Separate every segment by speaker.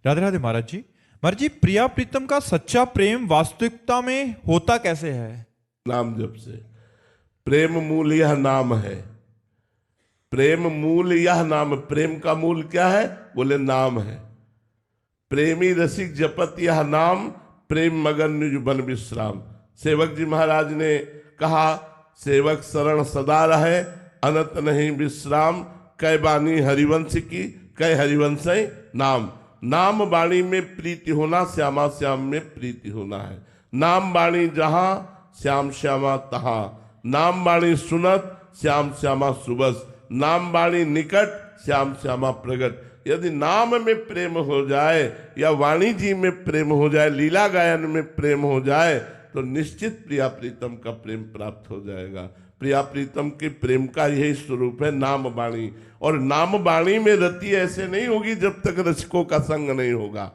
Speaker 1: राधे राधे महाराज जी। महाराज जी, प्रिया प्रीतम का सच्चा प्रेम वास्तविकता में होता कैसे है?
Speaker 2: नाम जप से। प्रेम मूल यह नाम है। प्रेम मूल यह नाम। प्रेम का मूल क्या है? बोले नाम है। प्रेमी रसिक जपत यह नाम, प्रेम मगन निज बन विश्राम। सेवक जी महाराज ने कहा, सेवक शरण सदा रहे, अनंत नहीं विश्राम। कै बानी हरिवंश की, कै हरिवंश नाम। नाम वाणी में प्रीति होना, श्यामा श्याम में प्रीति होना है। नाम वाणी जहां, श्याम श्यामा तहां। नाम वाणी सुनत, श्याम श्यामा सुबस। नाम वाणी निकट, श्याम श्यामा प्रगट। यदि नाम में प्रेम हो जाए या वाणी जी में प्रेम हो जाए, लीला गायन में प्रेम हो जाए, तो निश्चित प्रिया प्रीतम का प्रेम प्राप्त हो जाएगा। प्रिया प्रीतम के प्रेम का यही स्वरूप है नाम वाणी। और नाम वाणी में रति ऐसे नहीं होगी जब तक रसिकों का संग नहीं होगा।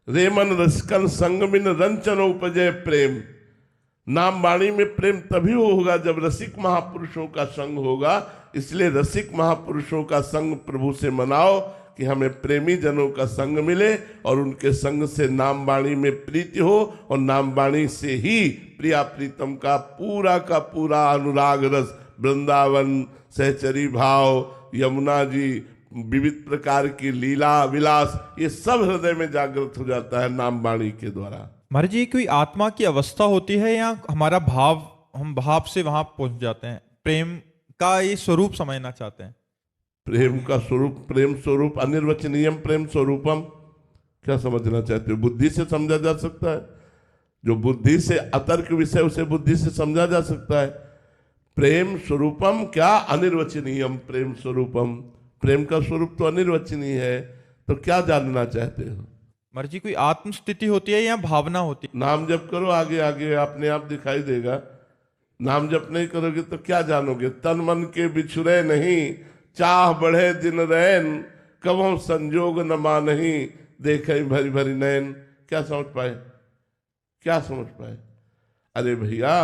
Speaker 2: रेमन रसिकन संग बिन रंचन उपजय प्रेम। नाम वाणी में प्रेम तभी होगा जब रसिक महापुरुषों का संग होगा। इसलिए रसिक महापुरुषों का संग प्रभु से मनाओ कि हमें प्रेमी जनों का संग मिले और उनके संग से नाम वाणी में प्रीति हो, और नाम वाणी से ही प्रिया प्रीतम का पूरा अनुराग रस, वृंदावन, सहचरी भाव, यमुना जी, विविध प्रकार की लीला विलास, ये सब हृदय में जागृत हो जाता है नाम वाणी के द्वारा।
Speaker 1: महाराज जी, कोई आत्मा की अवस्था होती है या हमारा भाव, हम भाव से वहां पहुंच जाते हैं? प्रेम का ये स्वरूप समझना चाहते हैं।
Speaker 2: प्रेम का स्वरूप, प्रेम स्वरूप अनिर्वचनीयम प्रेम स्वरूपम, क्या समझना चाहते हो? बुद्धि से समझा जा सकता है। जो बुद्धि से अतर्क विषय, उसे बुद्धि से समझा जा सकता है। प्रेम स्वरूपम क्या? अनिर्वचनीयम प्रेम स्वरूपम। प्रेम का स्वरूप तो अनिर्वचनीय है। तो क्या जानना चाहते हो?
Speaker 1: महाराज जी, कोई आत्म स्थिति होती है या भावना होती है?
Speaker 2: नाम जप करो, आगे आगे अपने आप दिखाई देगा। नाम जप नहीं करोगे तो क्या जानोगे? तन मन के बिछुरे नहीं, चाह बढ़े दिन रैन, कबों संजोग न मानही, देखे भरी भरी नैन। क्या समझ पाए? क्या समझ पाए? अरे भैया,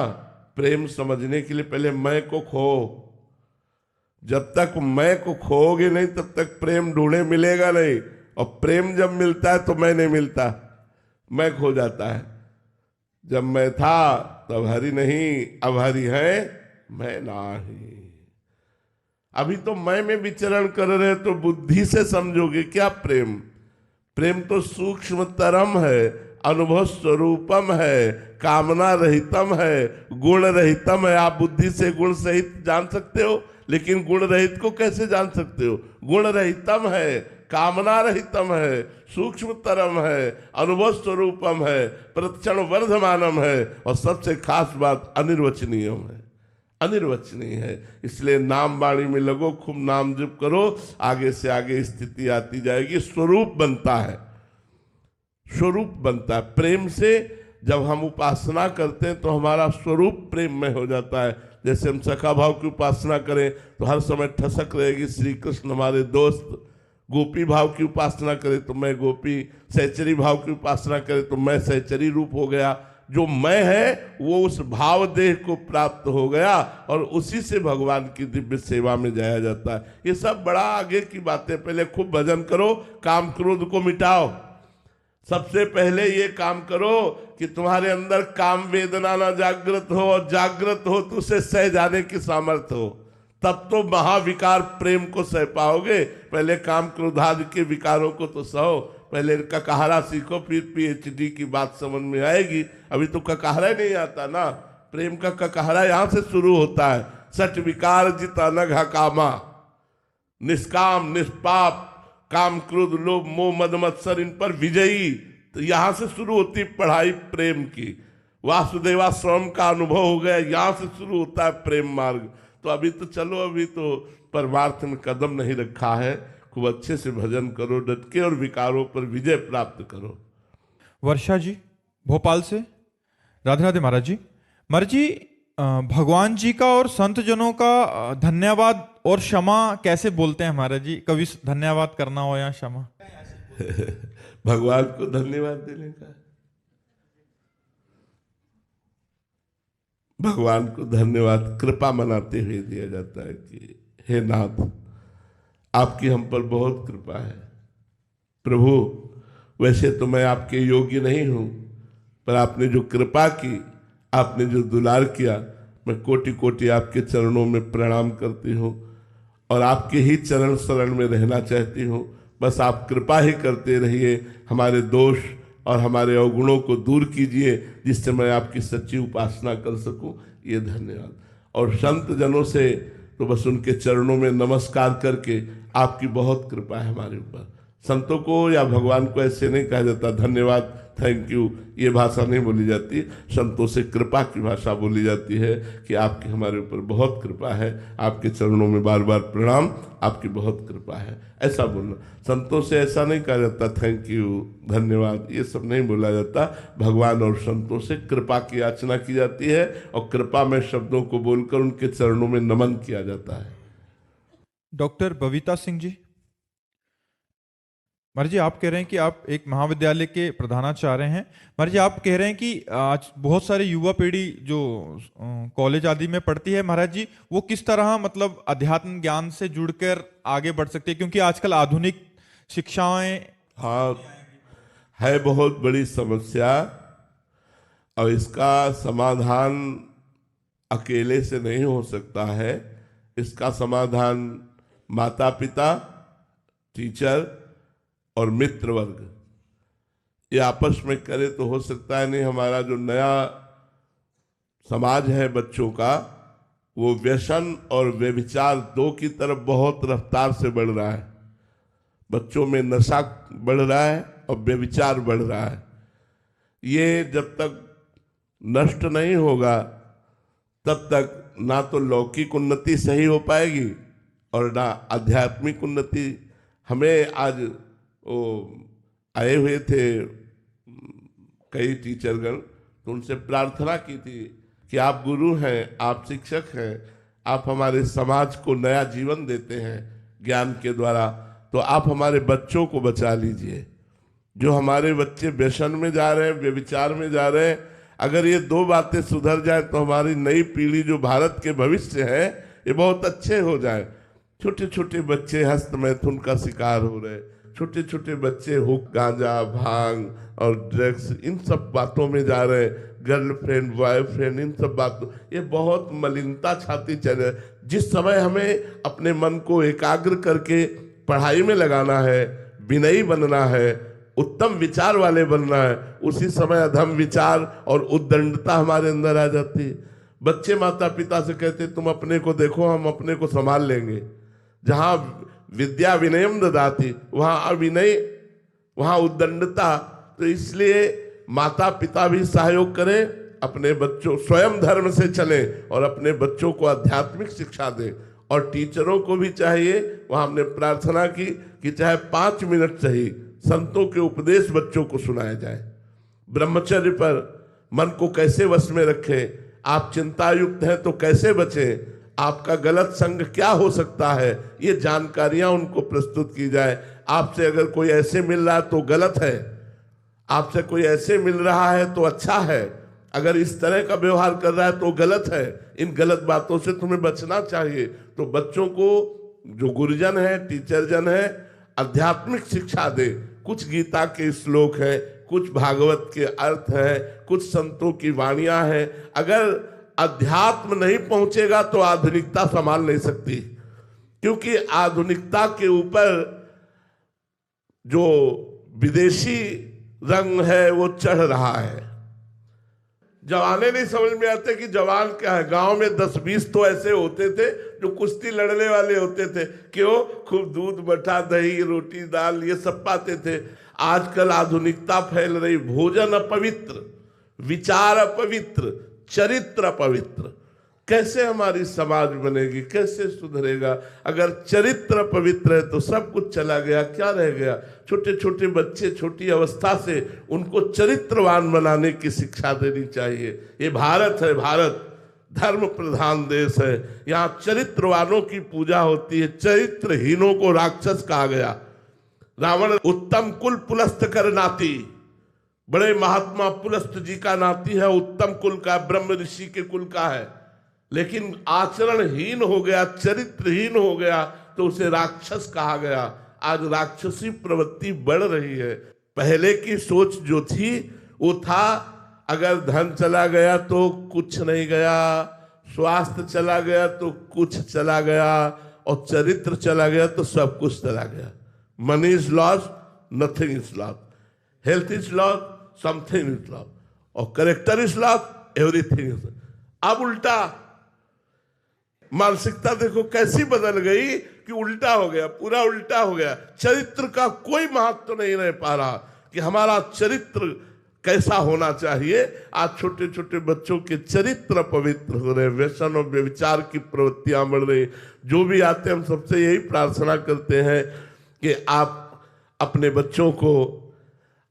Speaker 2: प्रेम समझने के लिए पहले मैं को खो। जब तक मैं को खोओगे नहीं तब तक प्रेम ढूंढे मिलेगा नहीं। और प्रेम जब मिलता है तो मैं नहीं मिलता, मैं खो जाता है। जब मैं था तब हरि नहीं, अब हरि है मैं नाही। अभी तो मैं में विचरण कर रहे तो बुद्धि से समझोगे क्या प्रेम? प्रेम तो सूक्ष्म तरम है, अनुभव स्वरूपम है, कामना रहितम है, गुण रहितम है। आप बुद्धि से गुण सहित जान सकते हो, लेकिन गुण रहित को कैसे जान सकते हो? गुण रहितम है, कामना रहितम है, सूक्ष्म तरम है, अनुभव स्वरूपम है, प्रतिक्षण वर्धमानम है, और सबसे खास बात अनिर्वचनीयम है। अनिर्वचनीय है। इसलिए नाम वाणी में लगो, खूब नाम जप करो, आगे से आगे स्थिति आती जाएगी। स्वरूप बनता है, स्वरूप बनता है। प्रेम से जब हम उपासना करते हैं तो हमारा स्वरूप प्रेम में हो जाता है। जैसे हम सखा भाव की उपासना करें तो हर समय ठसक रहेगी श्री कृष्ण हमारे दोस्त। गोपी भाव की उपासना करें तो मैं गोपी, सहचरी भाव की उपासना करें तो मैं सहचरी रूप हो गया। जो मैं है वो उस भाव देह को प्राप्त हो गया और उसी से भगवान की दिव्य सेवा में जाया जाता है। ये सब बड़ा आगे की बातें। पहले खूब भजन करो, काम क्रोध को मिटाओ। सबसे पहले ये काम करो कि तुम्हारे अंदर काम वेदना ना जागृत हो, और जागृत हो तो उसे सह जाने की सामर्थ्य हो, तब तो महाविकार प्रेम को सह पाओगे। पहले काम क्रोधादि के विकारों को तो सहो। पहले ककहरा सीखो, फिर पीएचडी की बात समझ में आएगी। अभी तो ककहरा ही नहीं आता ना। प्रेम का ककहरा यहाँ से शुरू होता है। सठ विकार जित अनघा कामा, निष्काम निष्पाप, काम क्रोध लोभ मोह मद मत्सर, इन पर विजयी। तो यहाँ से शुरू होती पढ़ाई प्रेम की। वासुदेवा स्वयं का अनुभव हो गया, यहाँ से शुरू होता है प्रेम मार्ग। तो अभी तो चलो, अभी तो परमार्थ में कदम नहीं रखा है। खूब अच्छे से भजन करो, डट के, और विकारों पर विजय प्राप्त करो।
Speaker 1: वर्षा जी भोपाल से। राधे राधे महाराज जी। महाराज जी, भगवान जी का और संत जनों का धन्यवाद और क्षमा कैसे बोलते हैं महाराज जी? कभी धन्यवाद करना हो या क्षमा?
Speaker 2: भगवान को धन्यवाद देने का, भगवान को धन्यवाद कृपा मनाते हुए दिया जाता है कि हे नाथ, आपकी हम पर बहुत कृपा है। प्रभु, वैसे तो मैं आपके योग्य नहीं हूं, पर आपने जो कृपा की, आपने जो दुलार किया, मैं कोटि कोटि आपके चरणों में प्रणाम करती हूँ और आपके ही चरण शरण में रहना चाहती हूँ। बस आप कृपा ही करते रहिए, हमारे दोष और हमारे अवगुणों को दूर कीजिए, जिससे मैं आपकी सच्ची उपासना कर सकूं। ये धन्यवाद। और संत जनों से तो बस उनके चरणों में नमस्कार करके, आपकी बहुत कृपा है हमारे ऊपर। संतों को या भगवान को ऐसे नहीं कहा जाता धन्यवाद, थैंक यू, ये भाषा नहीं बोली जाती। संतों से कृपा की भाषा बोली जाती है कि आपकी हमारे ऊपर बहुत कृपा है, आपके चरणों में बार बार प्रणाम, आपकी बहुत कृपा है, ऐसा बोलना। संतों से ऐसा नहीं कहा जाता थैंक यू, धन्यवाद, ये सब नहीं बोला जाता। भगवान और संतों से कृपा की याचना की जाती है और कृपा में शब्दों को बोलकर उनके चरणों में नमन किया जाता है।
Speaker 1: डॉक्टर बबीता सिंह जी, महाराज जी आप कह रहे हैं कि आप एक महाविद्यालय के प्रधानाचार्य हैं। महाराज जी आप कह रहे हैं कि आज बहुत सारे युवा पीढ़ी जो कॉलेज आदि में पढ़ती है, महाराज जी वो किस तरह मतलब अध्यात्म ज्ञान से जुड़कर आगे बढ़ सकती है, क्योंकि आजकल आधुनिक शिक्षाएं।
Speaker 2: हाँ, है बहुत बड़ी समस्या और इसका समाधान अकेले से नहीं हो सकता है। इसका समाधान माता पिता, टीचर और मित्र वर्ग ये आपस में करे तो हो सकता है। नहीं, हमारा जो नया समाज है बच्चों का, वो व्यसन और व्यभिचार दो की तरफ बहुत रफ्तार से बढ़ रहा है। बच्चों में नशा बढ़ रहा है और व्यभिचार बढ़ रहा है। ये जब तक नष्ट नहीं होगा तब तक ना तो लौकिक उन्नति सही हो पाएगी और ना आध्यात्मिक उन्नति। हमें आज वो आए हुए थे कई टीचरगण, तो उनसे प्रार्थना की थी कि आप गुरु हैं, आप शिक्षक हैं, आप हमारे समाज को नया जीवन देते हैं ज्ञान के द्वारा, तो आप हमारे बच्चों को बचा लीजिए। जो हमारे बच्चे व्यसन में जा रहे हैं, व्यभिचार में जा रहे हैं, अगर ये दो बातें सुधर जाए तो हमारी नई पीढ़ी जो भारत के भविष्य है ये बहुत अच्छे हो जाए। छोटे छोटे बच्चे हस्त मैथुन का शिकार हो रहे, छोटे छोटे बच्चे हुक, गांजा, भांग और ड्रग्स, इन सब बातों में जा रहे, गर्लफ्रेंड, बॉयफ्रेंड, इन सब बातों, ये बहुत मलिनता छाती चले। जिस समय हमें अपने मन को एकाग्र करके पढ़ाई में लगाना है, विनयी बनना है, उत्तम विचार वाले बनना है, उसी समय अधम विचार और उद्दंडता हमारे अंदर आ जाती है। बच्चे माता पिता से कहते तुम अपने को देखो, हम अपने को संभाल लेंगे। जहां विद्या विनयम ददाति, वहां अविनय, वहां उद्दंडता। तो इसलिए माता पिता भी सहयोग करें, अपने बच्चों स्वयं धर्म से चलें और अपने बच्चों को आध्यात्मिक शिक्षा दें। और टीचरों को भी चाहिए, वहां हमने प्रार्थना की कि चाहे 5 मिनट सही संतों के उपदेश बच्चों को सुनाया जाए। ब्रह्मचर्य पर मन को कैसे वश में रखें, आप चिंतायुक्त हैं तो कैसे बचें, आपका गलत संग क्या हो सकता है, ये जानकारियां उनको प्रस्तुत की जाए। आपसे अगर कोई ऐसे मिल रहा है तो गलत है, आपसे कोई ऐसे मिल रहा है तो अच्छा है, अगर इस तरह का व्यवहार कर रहा है तो गलत है, इन गलत बातों से तुम्हें बचना चाहिए। तो बच्चों को जो गुरुजन है, टीचर जन है, आध्यात्मिक शिक्षा दे। कुछ गीता के श्लोक हैं, कुछ भागवत के अर्थ हैं, कुछ संतों की वाणियां हैं। अगर अध्यात्म नहीं पहुंचेगा तो आधुनिकता संभाल नहीं सकती, क्योंकि आधुनिकता के ऊपर जो विदेशी रंग है वो चढ़ रहा है। जवाने नहीं समझ में आते कि जवान क्या है। गांव में 10-20 तो ऐसे होते थे जो कुश्ती लड़ने वाले होते थे। क्यों? खूब दूध, मठा, दही, रोटी, दाल ये सब पाते थे। आजकल आधुनिकता फैल रही, भोजन अपवित्र, विचार अपवित्र, चरित्र अपवित्र। कैसे हमारी समाज बनेगी, कैसे सुधरेगा? अगर चरित्र पवित्र है तो सब कुछ चला गया, क्या रह गया? छोटे छोटे बच्चे छोटी अवस्था से उनको चरित्रवान बनाने की शिक्षा देनी चाहिए। ये भारत है, भारत धर्म प्रधान देश है, यहाँ चरित्रवानों की पूजा होती है, चरित्रहीनों को राक्षस कहा गया। रावण उत्तम कुल पुलस्त कर नाती, बड़े महात्मा पुलस्त जी का नाती है, उत्तम कुल का, ब्रह्म ऋषि के कुल का है, लेकिन आचरणहीन हो गया, चरित्रहीन हो गया तो उसे राक्षस कहा गया। आज राक्षसी प्रवृत्ति बढ़ रही है। पहले की सोच जो थी वो था, अगर धन चला गया तो कुछ नहीं गया, स्वास्थ्य चला गया तो कुछ चला गया, और चरित्र चला गया तो सब कुछ चला गया। Money is lost, nothing is lost, health is lost, something is lost, और character is lost, everything is lost. अब उल्टा मानसिकता देखो कैसी बदल गई कि उल्टा हो गया, पूरा उल्टा हो गया। चरित्र का कोई महत्व नहीं रह पा रहा कि हमारा चरित्र कैसा होना चाहिए। आज छोटे छोटे बच्चों के चरित्र पवित्र हो रहे, व्यसन और व्यभिचार की प्रवृत्तियां बढ़ रही। जो भी आते हैं हम सबसे यही प्रार्थना करते हैं कि आप अपने बच्चों को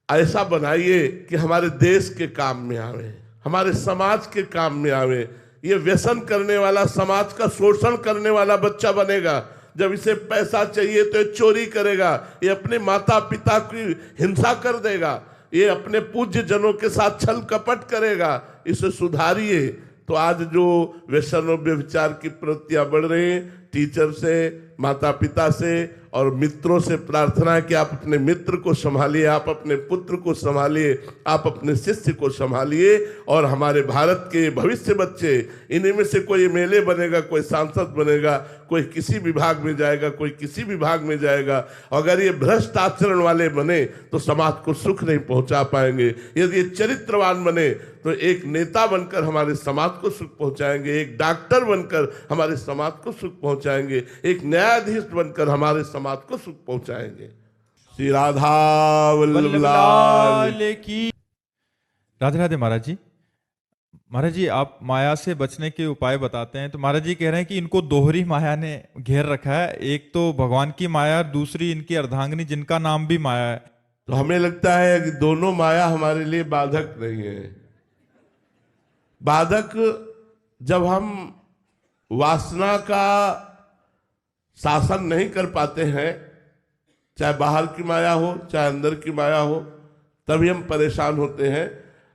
Speaker 2: ऐसा बनाइए कि हमारे देश के काम में आवे, हमारे समाज के काम में आवे। ये व्यसन करने वाला, समाज का शोषण करने वाला बच्चा बनेगा। जब इसे पैसा चाहिए तो ये चोरी करेगा, ये अपने माता पिता की हिंसा कर देगा, ये अपने पूज्य जनों के साथ छल कपट करेगा। इसे सुधारिए। तो आज जो व्यसन और व्यभिचार की प्रवृत्तियां बढ़ रही हैं, टीचर से, माता पिता से और मित्रों से प्रार्थना है कि आप अपने मित्र को संभालिए, आप अपने पुत्र को संभालिए, आप अपने शिष्य को संभालिए। और हमारे भारत के भविष्य बच्चे, इन्हीं में से कोई एमएलए बनेगा, कोई सांसद बनेगा, कोई किसी विभाग में जाएगा, कोई किसी विभाग में जाएगा। अगर ये भ्रष्ट आचरण वाले बने तो समाज को सुख नहीं पहुंचा पाएंगे। यदि ये चरित्रवान बने तो एक नेता बनकर हमारे समाज को सुख पहुंचाएंगे, एक डॉक्टर बनकर हमारे समाज को सुख पहुंचाएंगे, एक न्यायाधीश बनकर हमारे समाज को सुख पहुंचाएंगे। श्री राधा वल्लभ लाल
Speaker 1: की। राधे राधे महाराज जी। महाराज जी, आप माया से बचने के उपाय बताते हैं, तो महाराज जी कह रहे हैं कि इनको दोहरी माया ने घेर रखा है, एक तो भगवान की माया, दूसरी इनकी अर्धांगिनी जिनका नाम भी माया है।
Speaker 2: तो हमें लगता है कि दोनों माया हमारे लिए बाधक नहीं है। बाधक जब हम वासना का शासन नहीं कर पाते हैं, चाहे बाहर की माया हो चाहे अंदर की माया हो, तभी हम परेशान होते हैं।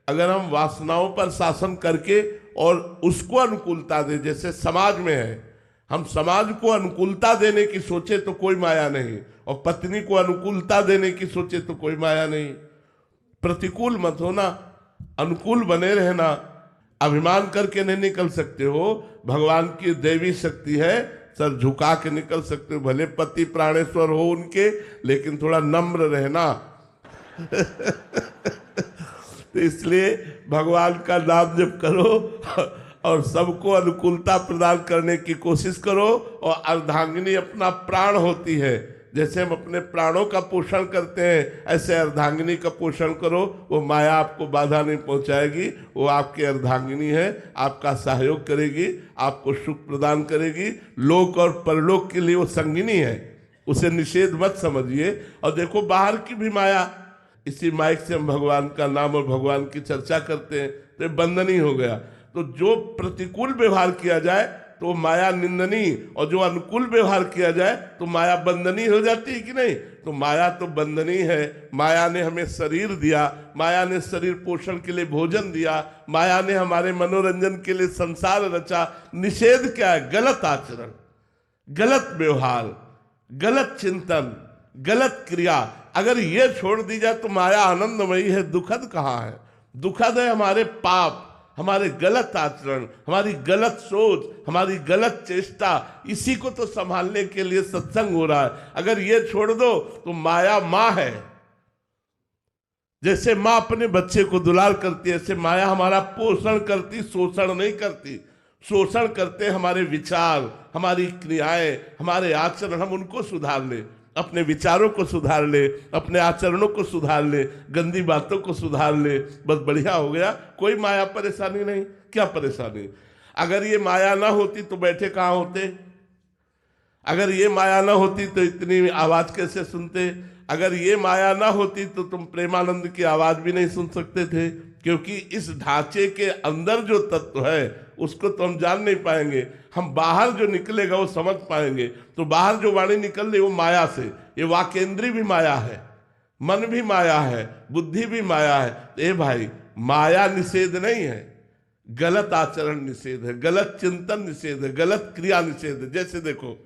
Speaker 2: अगर हम वासनाओं पर शासन करके और उसको अनुकूलता दे, जैसे समाज में है, हम समाज को अनुकूलता देने की सोचे तो कोई माया नहीं, और पत्नी को अनुकूलता देने की सोचे तो कोई माया नहीं। प्रतिकूल मत होना, अनुकूल बने रहना। अभिमान करके नहीं निकल सकते हो, भगवान की देवी शक्ति है, सर झुका के निकल सकते हो। भले पति प्राणेश्वर हो उनके, लेकिन थोड़ा नम्र रहना। तो इसलिए भगवान का नाम जप करो और सबको अनुकूलता प्रदान करने की कोशिश करो। और अर्धांगिनी अपना प्राण होती है, जैसे हम अपने प्राणों का पोषण करते हैं, ऐसे अर्धांगिनी का पोषण करो। वो माया आपको बाधा नहीं पहुंचाएगी, वो आपकी अर्धांगिनी है, आपका सहयोग करेगी, आपको सुख प्रदान करेगी। लोक और परलोक के लिए वो संगिनी है, उसे निषेध मत समझिए। और देखो बाहर की भी माया, इसी माइक से हम भगवान का नाम और भगवान की चर्चा करते हैं, तो बंधनी हो गया। तो जो प्रतिकूल व्यवहार किया जाए तो माया निंदनी, और जो अनुकूल व्यवहार किया जाए तो माया बंधनी हो जाती है कि नहीं। तो माया तो बंधनी है। माया ने हमें शरीर दिया, माया ने शरीर पोषण के लिए भोजन दिया, माया ने हमारे मनोरंजन के लिए संसार रचा। निषेध क्या है? गलत आचरण, गलत व्यवहार, गलत चिंतन, गलत क्रिया। अगर ये छोड़ दी जाए तो माया आनंदमयी है, दुखद कहाँ है? दुखद है हमारे पाप, हमारे गलत आचरण, हमारी गलत सोच, हमारी गलत चेष्टा। इसी को तो संभालने के लिए सत्संग हो रहा है। अगर ये छोड़ दो तो माया माँ है। जैसे माँ अपने बच्चे को दुलार करती है, ऐसे माया हमारा पोषण करती, शोषण नहीं करती। शोषण करते हमारे विचार, हमारी क्रियाएं, हमारे आचरण। हम उनको सुधार ले, अपने विचारों को सुधार ले, अपने आचरणों को सुधार ले, गंदी बातों को सुधार ले, बस बढ़िया हो गया। कोई माया परेशानी नहीं। क्या परेशानी? अगर ये माया ना होती तो बैठे कहाँ होते? अगर ये माया ना होती तो इतनी आवाज कैसे सुनते? अगर ये माया ना होती तो तुम प्रेमानंद की आवाज भी नहीं सुन सकते थे, क्योंकि इस ढांचे के अंदर जो तत्व है उसको तो हम जान नहीं पाएंगे। हम बाहर जो निकलेगा वो समझ पाएंगे। तो बाहर जो वाणी निकल रही वो माया से। ये वाकेंद्री भी माया है, मन भी माया है, बुद्धि भी माया है। ए भाई, माया निषेध नहीं है, गलत आचरण निषेध है, गलत चिंतन निषेध है, गलत क्रिया निषेध है। जैसे देखो,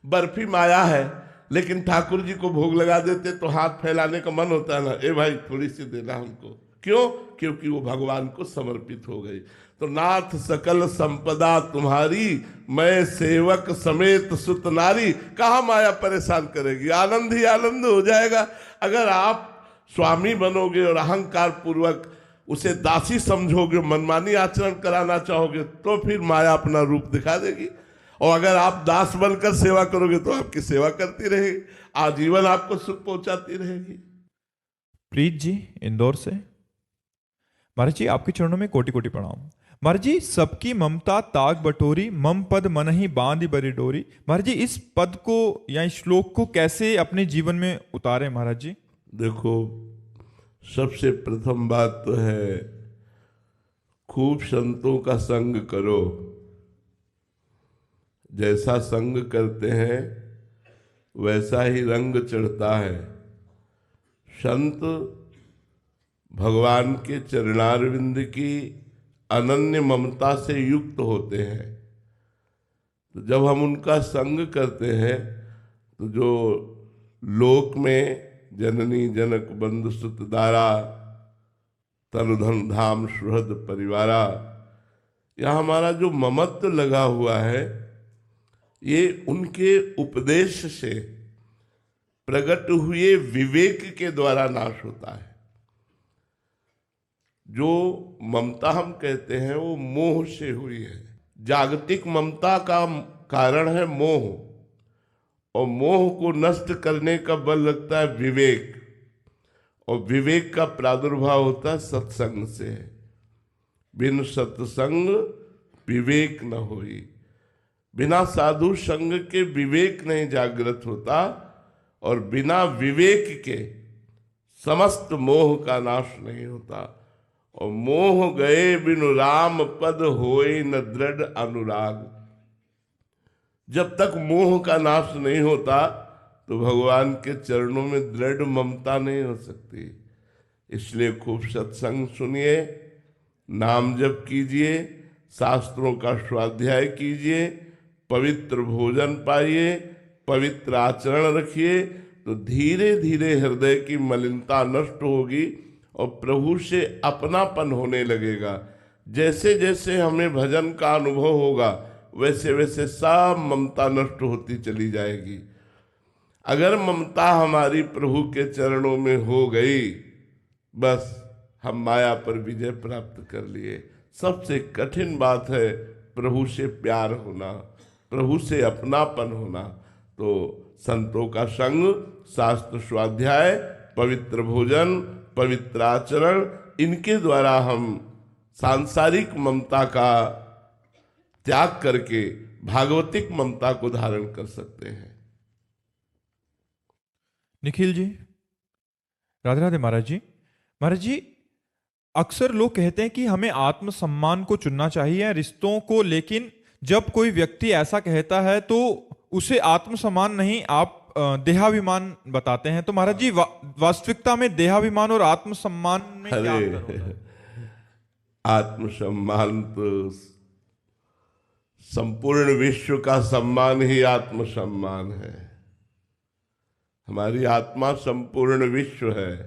Speaker 2: बर्फी माया है, लेकिन ठाकुर जी को भोग लगा देते तो हाथ फैलाने का मन होता है ना, ए भाई थोड़ी सी देना हमको। क्यों? क्योंकि वो भगवान को समर्पित हो गई। तो नाथ सकल संपदा तुम्हारी, मैं सेवक समेत सुत नारी। कहा माया परेशान करेगी, आनंद ही आनंद हो जाएगा। अगर आप स्वामी बनोगे और अहंकार पूर्वक उसे दासी समझोगे, मनमानी आचरण कराना चाहोगे, तो फिर माया अपना रूप दिखा देगी। और अगर आप दास बनकर सेवा करोगे तो आपकी सेवा करती रहेगी, आजीवन आपको सुख पहुंचाती रहेगी।
Speaker 1: प्रीत जी इंदौर से। महाराज जी आपके चरणों में कोटि कोटि प्रणाम। महाराज जी सबकी ममता ताग बटोरी, मम पद मन ही बांध बरी डोरी। महाराज जी इस पद को या इस श्लोक को कैसे अपने जीवन में उतारे महाराज जी?
Speaker 2: देखो, सबसे प्रथम बात तो है खूब संतों का संग करो। जैसा संग करते हैं वैसा ही रंग चढ़ता है। संत भगवान के चरणारविंद की अनन्य ममता से युक्त होते हैं। तो जब हम उनका संग करते हैं तो जो लोक में जननी जनक बंधु सुत दारा, तन धन धाम सुहृद परिवारा, यह हमारा जो ममत्व लगा हुआ है ये उनके उपदेश से प्रकट हुए विवेक के द्वारा नाश होता है। जो ममता हम कहते हैं वो मोह से हुई है। जागतिक ममता का कारण है मोह, और मोह को नष्ट करने का बल लगता है विवेक, और विवेक का प्रादुर्भाव होता है सत्संग से। बिन सत्संग विवेक न होई। बिना साधु संग के विवेक नहीं जागृत होता, और बिना विवेक के समस्त मोह का नाश नहीं होता। और मोह गए बिनु राम पद होए न दृढ़ अनुराग। जब तक मोह का नाश नहीं होता तो भगवान के चरणों में दृढ़ ममता नहीं हो सकती। इसलिए खूब सत्संग सुनिए, नाम जप कीजिए, शास्त्रों का स्वाध्याय कीजिए, पवित्र भोजन पाइए, पवित्र आचरण रखिए, तो धीरे धीरे हृदय की मलिनता नष्ट होगी और प्रभु से अपनापन होने लगेगा। जैसे जैसे हमें भजन का अनुभव होगा वैसे वैसे सब ममता नष्ट होती चली जाएगी। अगर ममता हमारी प्रभु के चरणों में हो गई, बस हम माया पर विजय प्राप्त कर लिए। सबसे कठिन बात है प्रभु से प्यार होना, प्रभु से अपनापन होना। तो संतों का संग, शास्त्र स्वाध्याय, पवित्र भोजन, पवित्र आचरण, इनके द्वारा हम सांसारिक ममता का त्याग करके भागवतिक ममता को धारण कर सकते हैं।
Speaker 1: निखिल जी, राधे राधे महाराज जी। महाराज जी अक्सर लोग कहते हैं कि हमें आत्मसम्मान को चुनना चाहिए रिश्तों को, लेकिन जब कोई व्यक्ति ऐसा कहता है तो उसे आत्मसम्मान नहीं, आप देहाभिमान बताते हैं। तो महाराज जी वास्तविकता में देहाभिमान और आत्मसम्मान में क्या अंतर होता है?
Speaker 2: आत्मसम्मान तो संपूर्ण विश्व का सम्मान ही आत्मसम्मान है। हमारी आत्मा संपूर्ण विश्व है।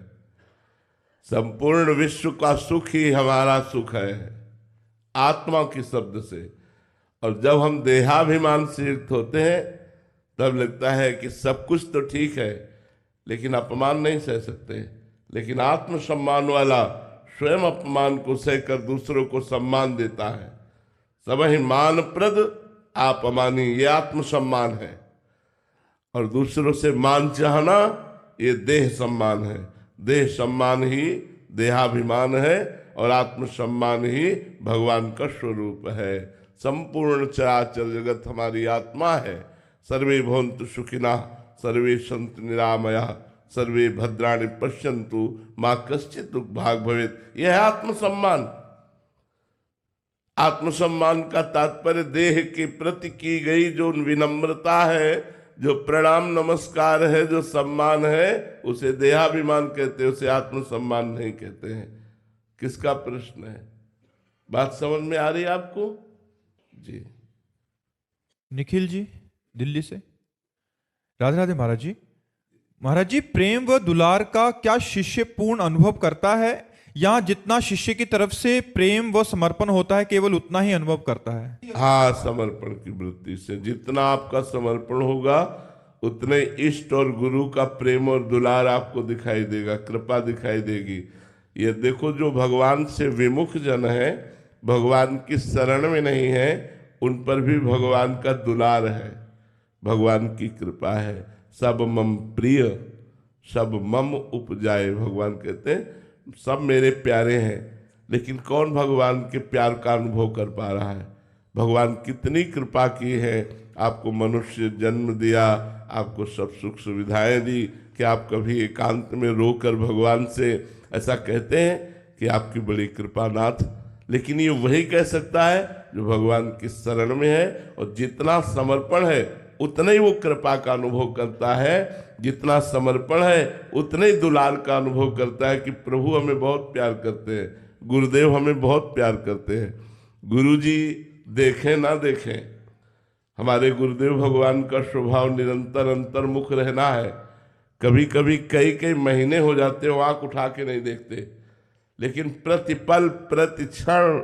Speaker 2: संपूर्ण विश्व का सुख ही हमारा सुख है, आत्मा के शब्द से। और जब हम देहाभिमान से युक्त होते हैं तब लगता है कि सब कुछ तो ठीक है लेकिन अपमान नहीं सह सकते। लेकिन आत्मसम्मान वाला स्वयं अपमान को सहकर दूसरों को सम्मान देता है। सब ही मान प्रद आप अमानी, ये आत्मसम्मान है। और दूसरों से मान चाहना ये देह सम्मान है। देह सम्मान ही देहाभिमान है और आत्मसम्मान ही भगवान का स्वरूप है। संपूर्ण चराचर जगत हमारी आत्मा है। सर्वे भवन्तु सुखिनः, सर्वे सन्तु निरामया, सर्वे भद्राणि पश्यन्तु, मां कश्चित् दुःखभाग् भवेत्। यह है आत्मसम्मान। आत्मसम्मान का तात्पर्य देह के प्रति की गई जो विनम्रता है, जो प्रणाम नमस्कार है, जो सम्मान है, उसे देहाभिमान कहते हैं, उसे आत्मसम्मान नहीं कहते हैं। किसका प्रश्न है? बात समझ में आ रही है आपको? जी।
Speaker 1: निखिल जी दिल्ली से। राधे राधे महाराज जी। महाराज जी, प्रेम व दुलार का क्या शिष्य पूर्ण अनुभव करता है, या जितना शिष्य की तरफ से प्रेम व समर्पण होता है केवल उतना ही अनुभव करता है?
Speaker 2: हाँ, समर्पण की वृत्ति से जितना आपका समर्पण होगा उतने इष्ट और गुरु का प्रेम और दुलार आपको दिखाई देगा, कृपा दिखाई देगी। ये देखो, जो भगवान से विमुख जन है, भगवान की शरण में नहीं है, उन पर भी भगवान का दुलार है, भगवान की कृपा है। सब मम प्रिय सब मम उपजाए, भगवान कहते हैं सब मेरे प्यारे हैं। लेकिन कौन भगवान के प्यार का अनुभव कर पा रहा है? भगवान कितनी कृपा की है, आपको मनुष्य जन्म दिया, आपको सब सुख सुविधाएं दी कि आप कभी एकांत में रोकर भगवान से ऐसा कहते हैं कि आपकी बड़ी कृपा नाथ। लेकिन ये वही कह सकता है जो भगवान की शरण में है, और जितना समर्पण है उतना ही वो कृपा का अनुभव करता है, जितना समर्पण है उतने ही दुलार का अनुभव करता है कि प्रभु हमें बहुत प्यार करते हैं, गुरुदेव हमें बहुत प्यार करते हैं। गुरु जी देखें ना देखें, हमारे गुरुदेव भगवान का स्वभाव निरंतर अंतर्मुख रहना है। कभी कभी कई कई महीने हो जाते हो आंख उठा के नहीं देखते, लेकिन प्रतिपल प्रति क्षण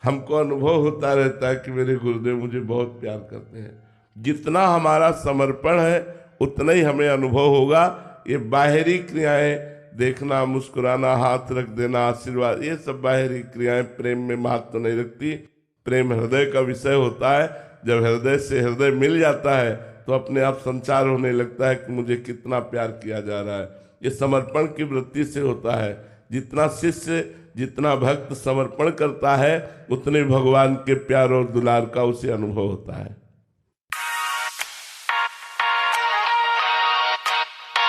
Speaker 2: हमको अनुभव होता रहता है कि मेरे गुरुदेव मुझे बहुत प्यार करते हैं। जितना हमारा समर्पण है उतना ही हमें अनुभव होगा। ये बाहरी क्रियाएं, देखना, मुस्कुराना, हाथ रख देना, आशीर्वाद, ये सब बाहरी क्रियाएं प्रेम में महत्व नहीं रखती। प्रेम हृदय का विषय होता है। जब हृदय से हृदय मिल जाता है तो अपने आप संचार होने लगता है कि मुझे कितना प्यार किया जा रहा है। ये समर्पण की वृत्ति से होता है। जितना शिष्य, जितना भक्त समर्पण करता है उतने भगवान के प्यार और दुलार का उसे अनुभव होता है।